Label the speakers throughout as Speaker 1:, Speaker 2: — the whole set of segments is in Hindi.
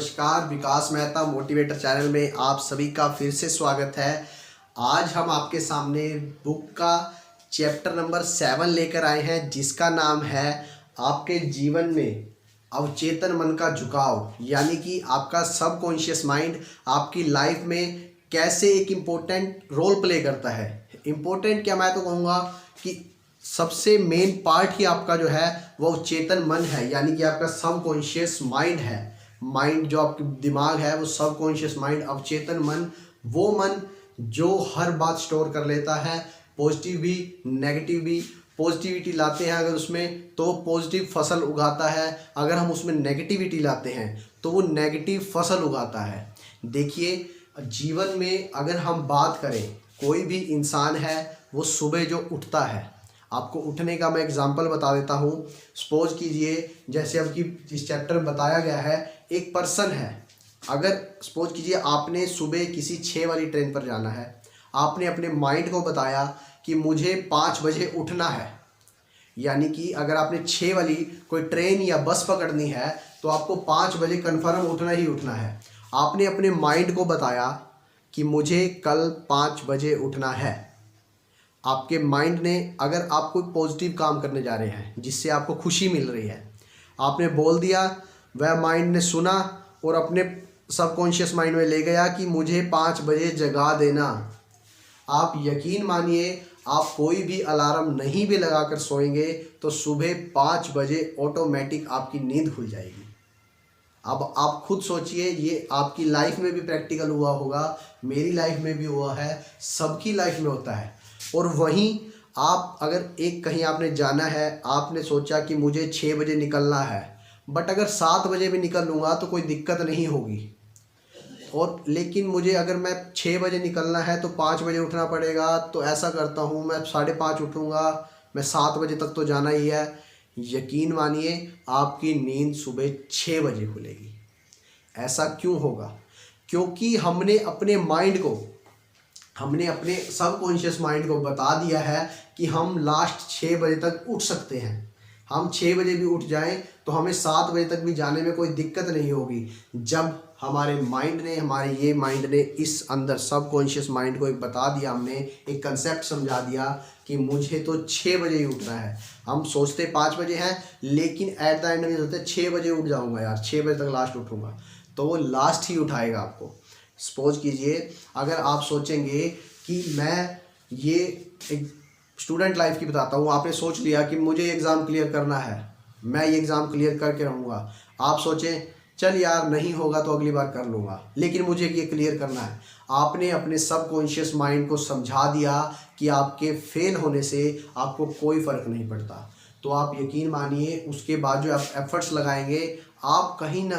Speaker 1: नमस्कार, विकास मेहता मोटिवेटर चैनल में आप सभी का फिर से स्वागत है। आज हम आपके सामने बुक का चैप्टर नंबर 7 लेकर आए हैं, जिसका नाम है आपके जीवन में अवचेतन मन का झुकाव, यानी कि आपका सबकॉन्शियस माइंड आपकी लाइफ में कैसे एक इम्पोर्टेंट रोल प्ले करता है। इम्पोर्टेंट क्या, मैं तो कहूँगा कि सबसे मेन पार्ट ही आपका जो है वो चेतन मन है, यानी कि आपका सबकॉन्शियस माइंड है। माइंड जो आपके दिमाग है वो सबकॉन्शियस माइंड, अवचेतन मन, वो मन जो हर बात स्टोर कर लेता है, पॉजिटिव भी नेगेटिव भी। पॉजिटिविटी लाते हैं अगर उसमें तो पॉजिटिव फसल उगाता है, अगर हम उसमें नेगेटिविटी लाते हैं तो वो नेगेटिव फसल उगाता है। देखिए, जीवन में अगर हम बात करें, कोई भी इंसान है वो सुबह जो उठता है, आपको उठने का मैं एग्जांपल बता देता हूँ। सपोज कीजिए, जैसे अब की इस चैप्टर में बताया गया है, एक पर्सन है। अगर सपोज कीजिए आपने सुबह किसी 6 वाली ट्रेन पर जाना है, आपने अपने माइंड को बताया कि मुझे 5 बजे उठना है, यानी कि अगर आपने 6 वाली कोई ट्रेन या बस पकड़नी है तो आपको 5 बजे कन्फर्म उठना ही उठना है। आपने अपने माइंड को बताया कि मुझे कल 5 बजे उठना है। आपके माइंड ने, अगर आप कोई पॉजिटिव काम करने जा रहे हैं जिससे आपको खुशी मिल रही है, आपने बोल दिया, वह माइंड ने सुना और अपने सबकॉन्शियस माइंड में ले गया कि मुझे 5 बजे जगा देना। आप यकीन मानिए, आप कोई भी अलार्म नहीं भी लगा कर सोएंगे तो सुबह 5 बजे ऑटोमेटिक आपकी नींद खुल जाएगी। अब आप खुद सोचिए, ये आपकी लाइफ में भी प्रैक्टिकल हुआ होगा, मेरी लाइफ में भी हुआ है, सबकी लाइफ में होता है। और वहीं आप अगर एक कहीं आपने जाना है, आपने सोचा कि मुझे 6 बजे निकलना है, बट अगर 7 बजे भी निकल लूँगा तो कोई दिक्कत नहीं होगी। और लेकिन मुझे अगर मैं 6 बजे निकलना है तो 5 बजे उठना पड़ेगा, तो ऐसा करता हूँ, मैं 5:30 उठूँगा, मैं 7 बजे तक तो जाना ही है। यकीन मानिए, आपकी नींद सुबह 6 बजे खुलेगी। ऐसा क्यों होगा? क्योंकि हमने अपने सबकॉन्शियस माइंड को बता दिया है कि हम लास्ट 6 बजे तक उठ सकते हैं। हम 6 बजे भी उठ जाएं तो हमें 7 बजे तक भी जाने में कोई दिक्कत नहीं होगी। जब हमारे माइंड ने इस अंदर सबकॉन्शियस माइंड को एक बता दिया, हमने एक कंसेप्ट समझा दिया कि मुझे तो 6 बजे ही उठना है। हम सोचते 5 बजे हैं, लेकिन एट द एंड में सोचते 6 बजे उठ जाऊँगा यार, 6 बजे तक लास्ट उठूँगा, तो वो लास्ट ही उठाएगा आपको। सपोज कीजिए, अगर आप सोचेंगे कि मैं ये एक स्टूडेंट लाइफ की बताता हूँ, आपने सोच लिया कि मुझे एग्ज़ाम क्लियर करना है, मैं ये एग्ज़ाम क्लियर करके रहूँगा। आप सोचें, चल यार नहीं होगा तो अगली बार कर लूँगा, लेकिन मुझे ये क्लियर करना है। आपने अपने सबकॉन्शियस माइंड को समझा दिया कि आपके फेल होने से आपको कोई फ़र्क नहीं पड़ता। तो आप यकीन मानिए, उसके बाद जो आप एफर्ट्स लगाएंगे, आप कहीं ना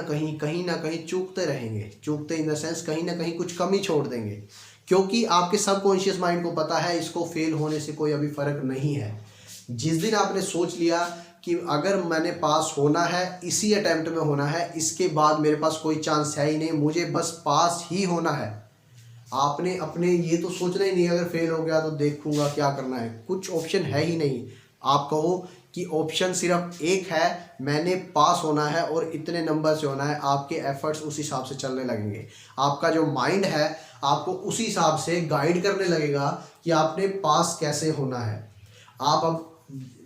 Speaker 1: कहीं चूकते रहेंगे। चूकते इन द सेंस कहीं ना कहीं कुछ कमी छोड़ देंगे, क्योंकि आपके सबकॉन्शियस माइंड को पता है इसको फेल होने से कोई अभी फ़र्क नहीं है। जिस दिन आपने सोच लिया कि अगर मैंने पास होना है, इसी अटैम्प्ट में होना है, इसके बाद मेरे पास कोई चांस है ही नहीं, मुझे बस पास ही होना है, आपने अपने ये तो सोचना ही नहीं अगर फेल हो गया तो देखूंगा क्या करना है, कुछ ऑप्शन है ही नहीं। आप कहो कि ऑप्शन सिर्फ एक है, मैंने पास होना है और इतने नंबर से होना है, आपके एफर्ट्स उस हिसाब से चलने लगेंगे। आपका जो माइंड है आपको उसी हिसाब से गाइड करने लगेगा कि आपने पास कैसे होना है। आप अब,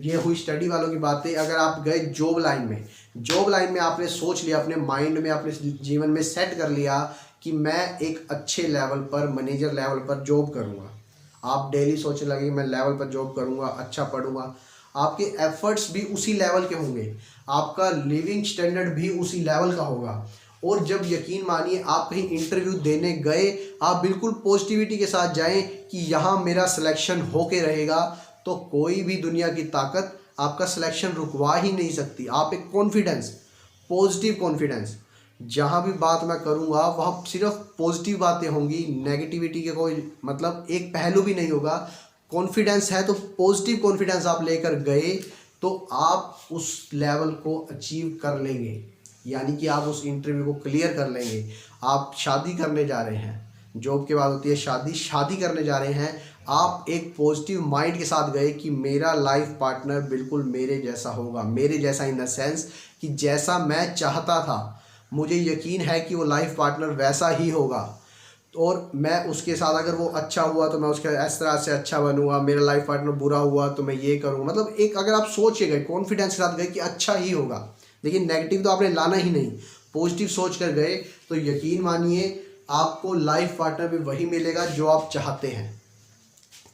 Speaker 1: ये हुई स्टडी वालों की बातें, अगर आप गए जॉब लाइन में आपने सोच लिया, अपने माइंड में, अपने जीवन में सेट कर लिया कि मैं एक अच्छे लेवल पर, मैनेजर लेवल पर जॉब करूँगा। आप डेली सोचने लगे मैं लेवल पर जॉब करूँगा, अच्छा पढ़ूँगा, आपके एफर्ट्स भी उसी लेवल के होंगे, आपका लिविंग स्टैंडर्ड भी उसी लेवल का होगा। और जब यकीन मानिए आप कहीं इंटरव्यू देने गए, आप बिल्कुल पॉजिटिविटी के साथ जाएं कि यहाँ मेरा सिलेक्शन होके रहेगा, तो कोई भी दुनिया की ताकत आपका सिलेक्शन रुकवा ही नहीं सकती। आप एक कॉन्फिडेंस, पॉजिटिव कॉन्फिडेंस, जहाँ भी बात मैं करूँगा वहाँ सिर्फ पॉजिटिव बातें होंगी, नेगेटिविटी के कोई मतलब एक पहलू भी नहीं होगा। कॉन्फिडेंस है तो पॉजिटिव कॉन्फिडेंस आप लेकर गए तो आप उस लेवल को अचीव कर लेंगे, यानी कि आप उस इंटरव्यू को क्लियर कर लेंगे। आप शादी करने जा रहे हैं, जॉब के बाद होती है शादी करने जा रहे हैं, आप एक पॉजिटिव माइंड के साथ गए कि मेरा लाइफ पार्टनर बिल्कुल मेरे जैसा होगा, मेरे जैसा इन द सेंस कि जैसा मैं चाहता था, मुझे यकीन है कि वो लाइफ पार्टनर वैसा ही होगा, और मैं उसके साथ अगर वो अच्छा हुआ तो मैं उसके इस तरह से अच्छा बनूंगा, मेरा लाइफ पार्टनर बुरा हुआ तो मैं ये करूँगा। मतलब एक अगर आप सोच के गए, कॉन्फिडेंस के साथ गए कि अच्छा ही होगा, लेकिन नेगेटिव तो आपने लाना ही नहीं, पॉजिटिव सोच कर गए, तो यकीन मानिए आपको लाइफ पार्टनर भी वही मिलेगा जो आप चाहते हैं।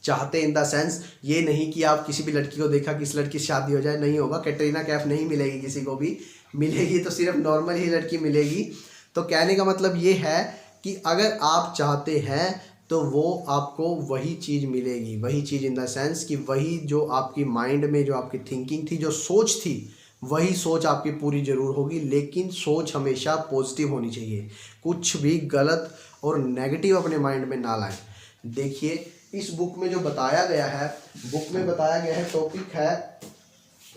Speaker 1: चाहते इन द सेंस ये नहीं कि आप किसी भी लड़की को देखा कि इस लड़की से शादी हो जाए, नहीं होगा। कैटरीना कैफ नहीं मिलेगी किसी को भी, मिलेगी तो सिर्फ नॉर्मल ही लड़की मिलेगी। तो कहने का मतलब ये है कि अगर आप चाहते हैं तो वो आपको वही चीज़ मिलेगी। वही चीज़ इन द सेंस कि वही जो आपकी माइंड में जो आपकी थिंकिंग थी, जो सोच थी, वही सोच आपकी पूरी ज़रूर होगी। लेकिन सोच हमेशा पॉजिटिव होनी चाहिए, कुछ भी गलत और नेगेटिव अपने माइंड में ना लाएं। देखिए इस बुक में जो बताया गया है, बुक में बताया गया है टॉपिक है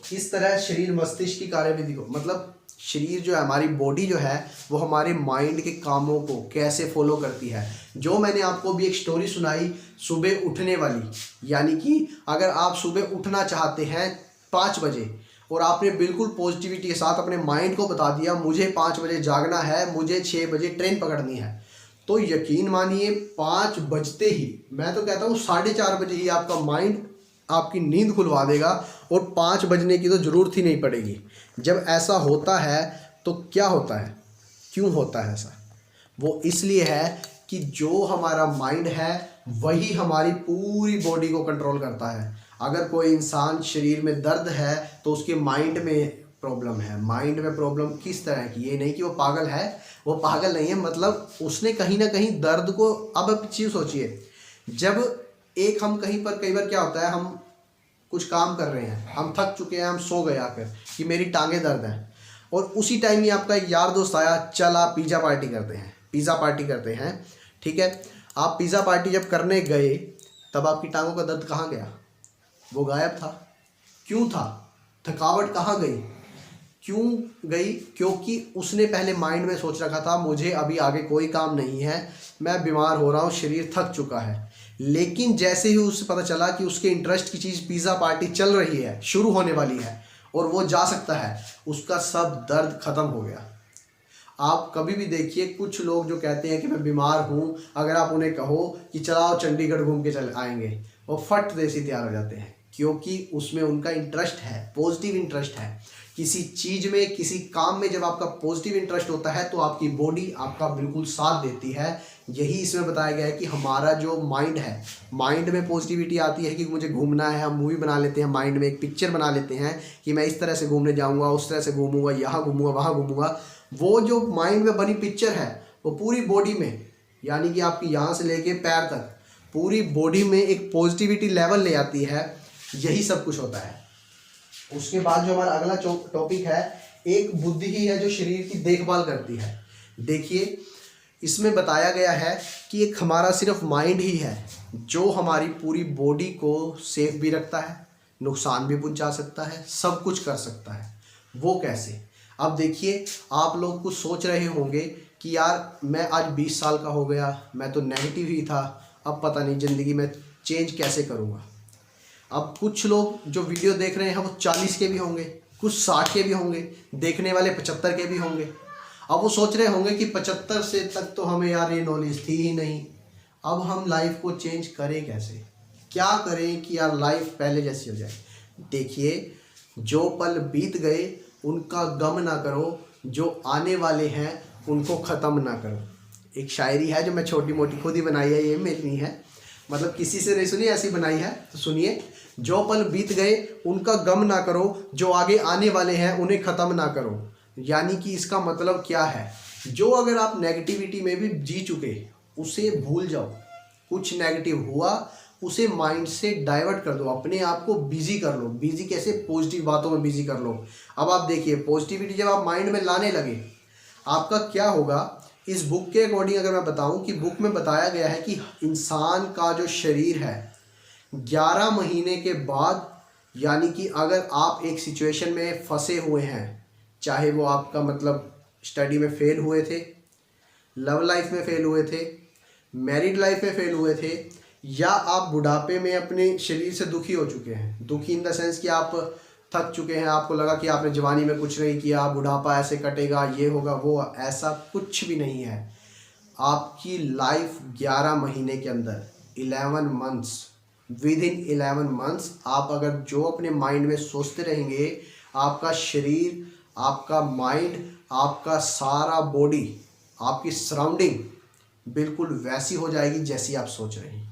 Speaker 1: किस तरह शरीर मस्तिष्क की कार्यविधि को, मतलब शरीर जो है, हमारी बॉडी जो है, वो हमारे माइंड के कामों को कैसे फॉलो करती है। जो मैंने आपको भी एक स्टोरी सुनाई सुबह उठने वाली, यानी कि अगर आप सुबह उठना चाहते हैं 5 बजे और आपने बिल्कुल पॉजिटिविटी के साथ अपने माइंड को बता दिया मुझे 5 बजे जागना है, मुझे 6 बजे ट्रेन पकड़नी है, तो यकीन मानिए 5 बजते ही, मैं तो कहता हूँ 4:30 बजे ही आपका माइंड आपकी नींद खुलवा देगा और 5 बजने की तो ज़रूरत ही नहीं पड़ेगी। जब ऐसा होता है तो क्या होता है, क्यों होता है ऐसा? वो इसलिए है कि जो हमारा माइंड है वही हमारी पूरी बॉडी को कंट्रोल करता है। अगर कोई इंसान शरीर में दर्द है तो उसके माइंड में प्रॉब्लम है। माइंड में प्रॉब्लम किस तरह की, ये नहीं कि वो पागल है, वो पागल नहीं है, मतलब उसने कहीं ना कहीं दर्द को, अब चीज़ सोचिए, जब एक हम कहीं पर, कई बार क्या होता है, हम कुछ काम कर रहे हैं, हम थक चुके हैं, हम सो गए आकर कि मेरी टांगें दर्द हैं, और उसी टाइम ही आपका एक यार दोस्त आया, चल आप पिज़्ज़ा पार्टी करते हैं, पिज़्ज़ा पार्टी करते हैं, ठीक है। आप पिज़्ज़ा पार्टी जब करने गए तब आपकी टांगों का दर्द कहाँ गया? वो गायब था। क्यों था? थकावट कहाँ गई? क्यों गई? क्योंकि उसने पहले माइंड में सोच रखा था मुझे अभी आगे कोई काम नहीं है, मैं बीमार हो रहा हूँ, शरीर थक चुका है। लेकिन जैसे ही उसे पता चला कि उसके इंटरेस्ट की चीज़ पिज़्ज़ा पार्टी चल रही है, शुरू होने वाली है और वो जा सकता है, उसका सब दर्द खत्म हो गया। आप कभी भी देखिए कुछ लोग जो कहते हैं कि मैं बीमार हूँ, अगर आप उन्हें कहो कि चलाओ चंडीगढ़ घूम के चले आएंगे, वो फट देसी तैयार हो जाते हैं, क्योंकि उसमें उनका इंटरेस्ट है, पॉजिटिव इंटरेस्ट है किसी चीज़ में, किसी काम में। जब आपका पॉजिटिव इंटरेस्ट होता है तो आपकी बॉडी आपका बिल्कुल साथ देती है। यही इसमें बताया गया है कि हमारा जो माइंड है, माइंड में पॉजिटिविटी आती है कि मुझे घूमना है, हम मूवी बना लेते हैं, माइंड में एक पिक्चर बना लेते हैं कि मैं इस तरह से घूमने जाऊँगा, उस तरह से घूमूंगा, यहाँ घूमूंगा, वहाँ घूमूंगा। वो जो माइंड में बनी पिक्चर है वो पूरी बॉडी में, यानी कि आपकी यहाँ से लेके पैर तक पूरी बॉडी में एक पॉजिटिविटी लेवल ले आती है। यही सब कुछ होता है। उसके बाद जो हमारा अगला टॉपिक है, एक बुद्धि ही है जो शरीर की देखभाल करती है। देखिए इसमें बताया गया है कि एक हमारा सिर्फ माइंड ही है जो हमारी पूरी बॉडी को सेफ भी रखता है, नुकसान भी पहुंचा सकता है, सब कुछ कर सकता है। वो कैसे? अब देखिए आप लोग कुछ सोच रहे होंगे कि यार मैं आज 20 साल का हो गया, मैं तो नेगेटिव ही था, अब पता नहीं ज़िंदगी में चेंज कैसे करूँगा। अब कुछ लोग जो वीडियो देख रहे हैं वो 40 के भी होंगे, कुछ 60 के भी होंगे, देखने वाले 75 के भी होंगे। अब वो सोच रहे होंगे कि 75 से तक तो हमें यार ये नॉलेज थी ही नहीं, अब हम लाइफ को चेंज करें कैसे, क्या करें कि यार लाइफ पहले जैसी हो जाए। देखिए जो पल बीत गए उनका गम ना करो, जो आने वाले हैं उनको ख़त्म ना करो। एक शायरी है जो मैं छोटी मोटी खुद ही बनाई है, ये मेरी नहीं है, मतलब किसी से नहीं सुनी, ऐसी बनाई है। तो सुनिए, जो पल बीत गए उनका गम ना करो, जो आगे आने वाले हैं उन्हें ख़त्म ना करो। यानी कि इसका मतलब क्या है, जो अगर आप नेगेटिविटी में भी जी चुके उसे भूल जाओ। कुछ नेगेटिव हुआ उसे माइंड से डाइवर्ट कर दो, अपने आप को बिजी कर लो। बिजी कैसे? पॉजिटिव बातों में बिजी कर लो। अब आप देखिए पॉजिटिविटी जब आप माइंड में लाने लगे आपका क्या होगा। इस बुक के अकॉर्डिंग अगर मैं बताऊं कि बुक में बताया गया है कि इंसान का जो शरीर है 11 महीने के बाद, यानी कि अगर आप एक सिचुएशन में फंसे हुए हैं, चाहे वो आपका मतलब स्टडी में फेल हुए थे, लव लाइफ में फेल हुए थे, मैरिड लाइफ में फेल हुए थे, या आप बुढ़ापे में अपने शरीर से दुखी हो चुके हैं, दुखी इन द सेंस कि आप थक चुके हैं, आपको लगा कि आपने जवानी में कुछ नहीं किया, बुढ़ापा ऐसे कटेगा, ये होगा वो, ऐसा कुछ भी नहीं है। आपकी लाइफ 11 महीने के अंदर 11 मंथ्स, विद इन 11 मंथ्स आप अगर जो अपने माइंड में सोचते रहेंगे, आपका शरीर, आपका माइंड, आपका सारा बॉडी, आपकी सराउंडिंग बिल्कुल वैसी हो जाएगी जैसी आप सोच रहे हैं।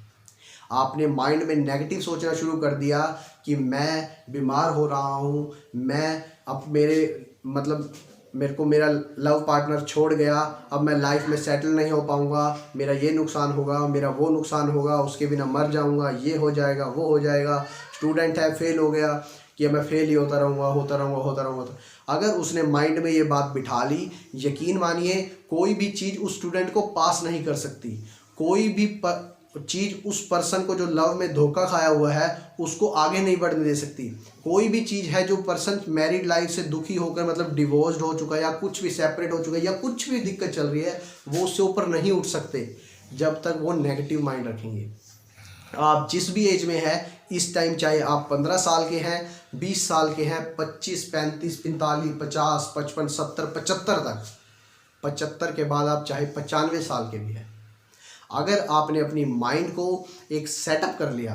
Speaker 1: आपने माइंड में नेगेटिव सोचना शुरू कर दिया कि मैं बीमार हो रहा हूँ, मैं अब मेरे को मेरा लव पार्टनर छोड़ गया, अब मैं लाइफ में सेटल नहीं हो पाऊँगा, मेरा ये नुकसान होगा, मेरा वो नुकसान होगा, उसके बिना मर जाऊँगा, ये हो जाएगा, वो हो जाएगा, स्टूडेंट है फेल हो गया कि मैं फेल ही होता रहूँगा। अगर उसने माइंड में ये बात बिठा ली, यकीन मानिए कोई भी चीज़ उस स्टूडेंट को पास नहीं कर सकती। कोई भी चीज़ उस पर्सन को जो लव में धोखा खाया हुआ है उसको आगे नहीं बढ़ने दे सकती। कोई भी चीज़ है जो पर्सन मैरिड लाइफ से दुखी होकर, मतलब डिवोर्स्ड हो चुका है या कुछ भी सेपरेट हो चुका है या कुछ भी दिक्कत चल रही है, वो उससे ऊपर नहीं उठ सकते जब तक वो नेगेटिव माइंड रखेंगे। आप जिस भी एज में है इस टाइम, चाहे आप 15 साल के हैं, 20 साल के हैं, 25, 35, 45, 50, 55, 70, 75 तक, 75 के बाद आप चाहे 95 साल के भी हैं, अगर आपने अपनी माइंड को एक सेटअप कर लिया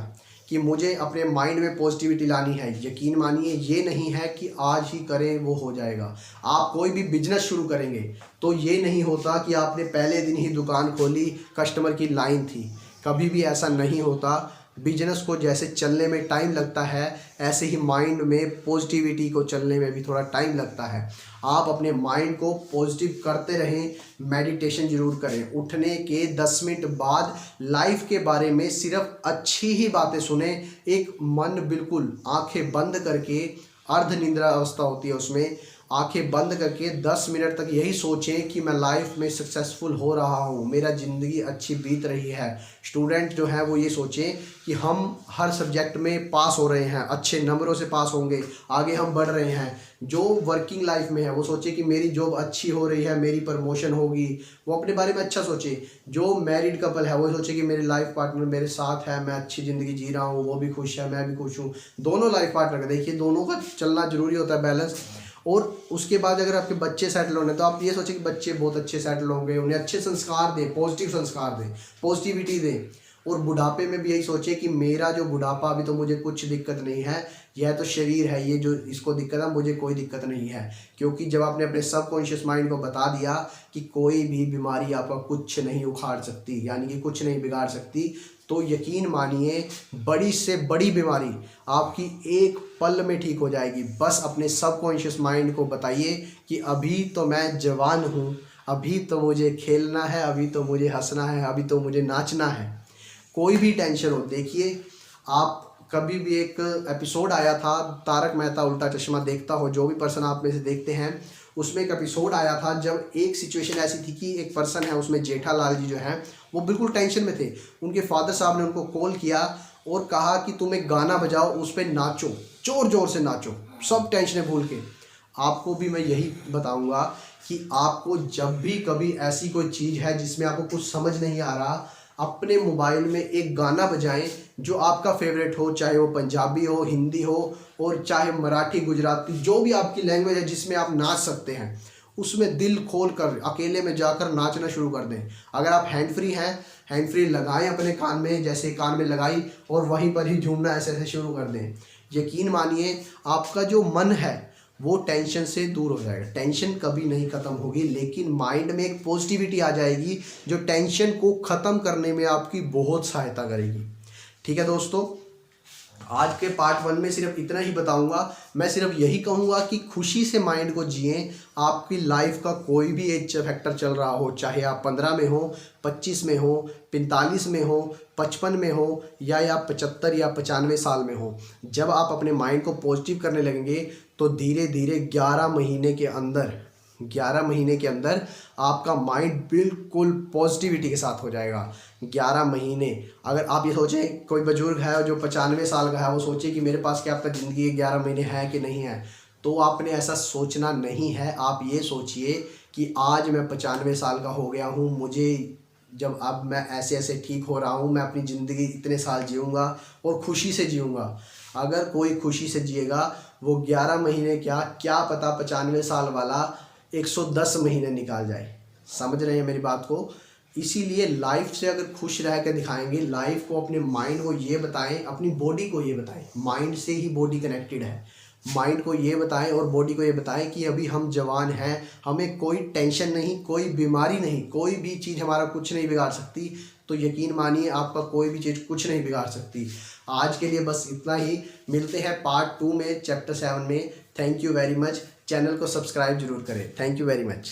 Speaker 1: कि मुझे अपने माइंड में पॉजिटिविटी लानी है, यकीन मानिए ये नहीं है कि आज ही करें वो हो जाएगा। आप कोई भी बिजनेस शुरू करेंगे तो ये नहीं होता कि आपने पहले दिन ही दुकान खोली, कस्टमर की लाइन थी, कभी भी ऐसा नहीं होता। बिजनेस को जैसे चलने में टाइम लगता है, ऐसे ही माइंड में पॉजिटिविटी को चलने में भी थोड़ा टाइम लगता है। आप अपने माइंड को पॉजिटिव करते रहें, मेडिटेशन ज़रूर करें, उठने के 10 मिनट बाद लाइफ के बारे में सिर्फ अच्छी ही बातें सुने। एक मन बिल्कुल आंखें बंद करके, अर्ध निद्रा अवस्था होती है उसमें, आंखें बंद करके 10 मिनट तक यही सोचें कि मैं लाइफ में सक्सेसफुल हो रहा हूँ, मेरा ज़िंदगी अच्छी बीत रही है। स्टूडेंट जो है वो ये सोचें कि हम हर सब्जेक्ट में पास हो रहे हैं, अच्छे नंबरों से पास होंगे, आगे हम बढ़ रहे हैं। जो वर्किंग लाइफ में है वो सोचे कि मेरी जॉब अच्छी हो रही है, मेरी प्रमोशन होगी, वो अपने बारे में अच्छा सोचे। जो मैरिड कपल है वो सोचे कि मेरे लाइफ पार्टनर मेरे साथ है, मैं अच्छी ज़िंदगी जी रहा हूँ, वो भी खुश है, मैं भी खुश हूँ। दोनों लाइफ पार्टनर का देखिए, दोनों का चलना ज़रूरी होता है, बैलेंस। और उसके बाद अगर आपके बच्चे सेटल होने, तो आप ये सोचें कि बच्चे बहुत अच्छे सेटल होंगे, उन्हें अच्छे संस्कार दें, पॉजिटिव संस्कार दें, पॉजिटिविटी दें। और बुढ़ापे में भी यही सोचे कि मेरा जो बुढ़ापा, अभी तो मुझे कुछ दिक्कत नहीं है, यह तो शरीर है, ये जो इसको दिक्कत है, मुझे कोई दिक्कत नहीं है। क्योंकि जब आपने अपने सबकॉन्शियस माइंड को बता दिया कि कोई भी बीमारी आपका कुछ नहीं उखाड़ सकती, यानी कि कुछ नहीं बिगाड़ सकती, तो यकीन मानिए बड़ी से बड़ी बीमारी आपकी एक पल में ठीक हो जाएगी। बस अपने सबकॉन्शियस माइंड को बताइए कि अभी तो मैं जवान हूँ, अभी तो मुझे खेलना है, अभी तो मुझे हंसना है, अभी तो मुझे नाचना है। कोई भी टेंशन हो, देखिए आप कभी भी, एक एपिसोड आया था तारक मेहता उल्टा चश्मा, देखता हो जो भी पर्सन आप में से देखते हैं, उसमें एक एपिसोड आया था जब एक सिचुएशन ऐसी थी कि एक पर्सन है उसमें, जेठालाल जी जो हैं वो बिल्कुल टेंशन में थे। उनके फादर साहब ने उनको कॉल किया और कहा कि तुम एक गाना बजाओ, उस पर नाचो, जोर जोर से नाचो, सब टेंशनें भूल के। आपको भी मैं यही बताऊंगा कि आपको जब भी कभी ऐसी कोई चीज़ है जिसमें आपको कुछ समझ नहीं आ रहा, अपने मोबाइल में एक गाना बजाएं जो आपका फेवरेट हो, चाहे वो पंजाबी हो, हिंदी हो, और चाहे मराठी, गुजराती, जो भी आपकी लैंग्वेज है जिसमें आप नाच सकते हैं, उसमें दिल खोल कर अकेले में जाकर नाचना शुरू कर दें। अगर आप हैंड फ्री हैं, हैंड फ्री लगाएं अपने कान में, जैसे कान में लगाई, और वहीं पर ही झूमना ऐसे ऐसे शुरू कर दें। यकीन मानिए आपका जो मन है वो टेंशन से दूर हो जाएगा। टेंशन कभी नहीं ख़त्म होगी, लेकिन माइंड में एक पॉजिटिविटी आ जाएगी जो टेंशन को ख़त्म करने में आपकी बहुत सहायता करेगी। ठीक है दोस्तों, आज के पार्ट 1 में सिर्फ इतना ही बताऊंगा। मैं सिर्फ यही कहूंगा कि खुशी से माइंड को जिएं। आपकी लाइफ का कोई भी एज फैक्टर चल रहा हो, चाहे आप 15 में हो, 25 में हो, 45 में हो, 55 में हो, या आप 75 या 95 साल में हो, जब आप अपने माइंड को पॉजिटिव करने लगेंगे तो धीरे धीरे 11 महीने के अंदर आपका माइंड बिल्कुल पॉजिटिविटी के साथ हो जाएगा। 11 महीने, अगर आप ये सोचें, कोई बुजुर्ग है जो 95 साल का है, वो सोचे कि मेरे पास क्या अब तक ज़िंदगी 11 महीने है कि नहीं है, तो आपने ऐसा सोचना नहीं है। आप ये सोचिए कि आज मैं 95 साल का हो गया हूँ, मुझे जब अब मैं ऐसे ऐसे ठीक हो रहा हूँ, मैं अपनी ज़िंदगी इतने साल जीऊँगा और खुशी से जीऊँगा। अगर कोई खुशी से जिएगा वो 11 महीने क्या पता 95 साल वाला 110 महीने निकाल जाए। समझ रहे हैं मेरी बात को? इसीलिए लाइफ से अगर खुश रह के दिखाएंगे, लाइफ को, अपने माइंड को ये बताएं, अपनी बॉडी को ये बताएं, माइंड से ही बॉडी कनेक्टेड है। माइंड को ये बताएं और बॉडी को ये बताएं कि अभी हम जवान हैं, हमें कोई टेंशन नहीं, कोई बीमारी नहीं, कोई भी चीज़ हमारा कुछ नहीं बिगाड़ सकती। तो यकीन मानिए आपका कोई भी चीज़ कुछ नहीं बिगाड़ सकती। आज के लिए बस इतना ही। मिलते हैं पार्ट 2 में, चैप्टर 7 में। Thank you very much. Channel को सब्सक्राइब जरूर करें। Thank you very much.